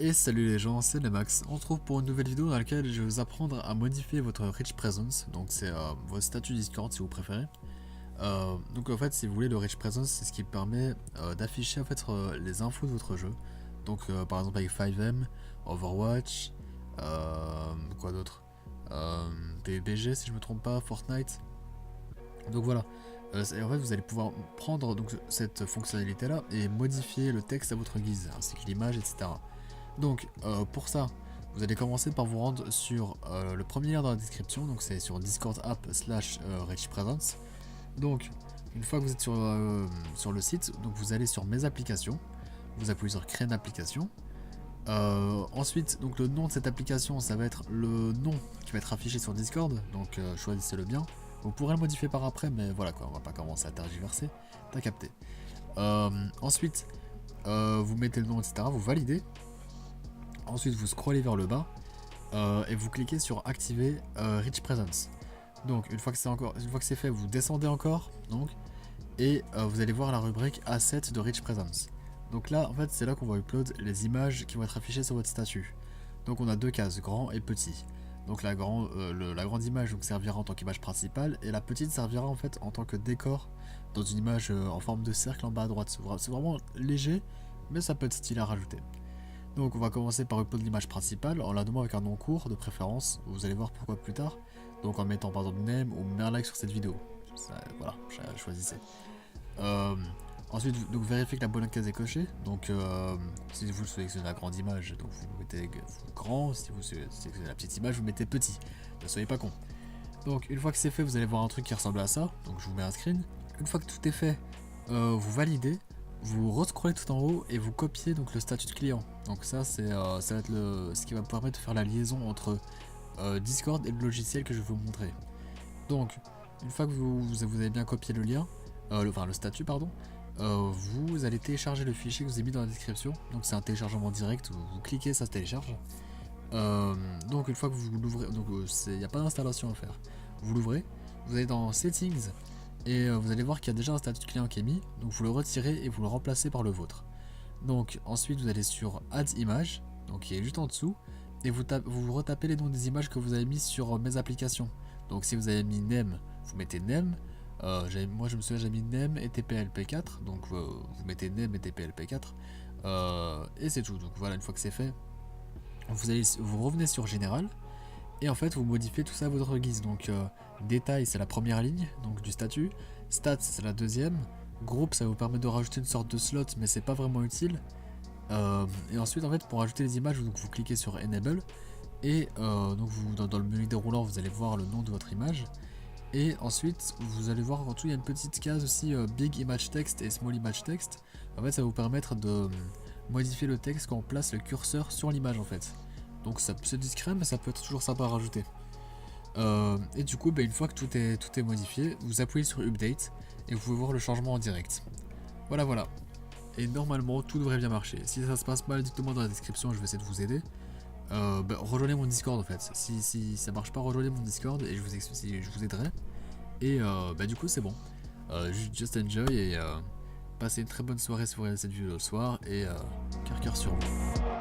Et salut les gens, c'est le Max. On se retrouve pour une nouvelle vidéo dans laquelle je vais vous apprendre à modifier votre Rich Presence. Donc c'est votre statut Discord si vous préférez. Donc en fait si vous voulez le Rich Presence c'est ce qui permet d'afficher en fait les infos de votre jeu. Donc par exemple avec 5M, Overwatch, quoi d'autre, PUBG si je me trompe pas, Fortnite. Donc voilà. En fait vous allez pouvoir prendre donc, cette fonctionnalité là et modifier le texte à votre guise, ainsi que l'image, etc. Donc pour ça, vous allez commencer par vous rendre sur le premier lien dans la description, donc c'est sur Discord app / Rich Presence. Donc une fois que vous êtes sur le site, donc vous allez sur mes applications, vous appuyez sur créer une application. Ensuite, donc le nom de cette application, ça va être le nom qui va être affiché sur Discord, donc choisissez-le bien. Vous pourrez le modifier par après, mais voilà quoi, on va pas commencer à tergiverser, t'as capté. Ensuite, vous mettez le nom, etc., vous validez. Ensuite, vous scrollez vers le bas et vous cliquez sur activer Rich Presence. Donc, une fois que c'est fait, vous descendez encore, donc, et vous allez voir la rubrique Assets de Rich Presence. Donc là, en fait, c'est là qu'on va upload les images qui vont être affichées sur votre statut. Donc, on a deux cases, grand et petit. Donc, la grande image donc, servira en tant qu'image principale, et la petite servira en fait en tant que décor dans une image en forme de cercle en bas à droite. C'est vraiment léger, mais ça peut être stylé à rajouter. Donc on va commencer par upload l'image principale en la nommant avec un nom court de préférence, vous allez voir pourquoi plus tard. Donc en mettant par exemple name ou un like sur cette vidéo. Voilà, choisissez. Ensuite donc vérifiez que la bonne case est cochée. Donc si vous sélectionnez la grande image, donc vous mettez grand, si vous sélectionnez la petite image, vous mettez petit. Ne soyez pas con. Donc une fois que c'est fait, vous allez voir un truc qui ressemble à ça. Donc je vous mets un screen. Une fois que tout est fait, vous validez. Vous rescrollez tout en haut et vous copiez donc le statut de client. Donc ça c'est ça va être ce qui va permettre de faire la liaison entre Discord et le logiciel que je vais vous montrer. Donc une fois que vous avez bien copié le lien, le statut pardon, vous allez télécharger le fichier que je vous ai mis dans la description. Donc c'est un téléchargement direct, vous cliquez, ça se télécharge. Donc une fois que vous l'ouvrez, donc il n'y a pas d'installation à faire. Vous l'ouvrez, vous allez dans Settings. Et vous allez voir qu'il y a déjà un statut de client qui est mis, donc vous le retirez et vous le remplacez par le vôtre. Donc ensuite vous allez sur Add Image, donc qui est juste en dessous, et vous retapez les noms des images que vous avez mis sur mes applications. Donc si vous avez mis name, vous mettez name. Moi je me souviens j'ai mis name et tplp4, donc vous mettez name et tplp4, et c'est tout. Donc voilà, une fois que c'est fait, vous revenez sur général. Et en fait vous modifiez tout ça à votre guise. Donc détail c'est la première ligne donc du statut, stats c'est la deuxième, groupe ça vous permet de rajouter une sorte de slot mais c'est pas vraiment utile. Et ensuite en fait pour rajouter les images donc vous cliquez sur enable et donc dans le menu déroulant vous allez voir le nom de votre image. Et ensuite vous allez voir en dessous il y a une petite case aussi big image text et small image text. En fait ça va vous permettre de modifier le texte quand on place le curseur sur l'image en fait. Donc c'est discret mais ça peut être toujours sympa à rajouter. Et du coup une fois que tout est modifié, vous appuyez sur update et vous pouvez voir le changement en direct. Voilà. Et normalement tout devrait bien marcher. Si ça se passe mal, dites-moi dans la description, je vais essayer de vous aider. Rejoignez mon Discord en fait. Si ça marche pas, rejoignez mon Discord et je vous aiderai. Et du coup c'est bon. Just enjoy et passez une très bonne soirée si vous regardez cette vidéo le soir et cœur sur vous.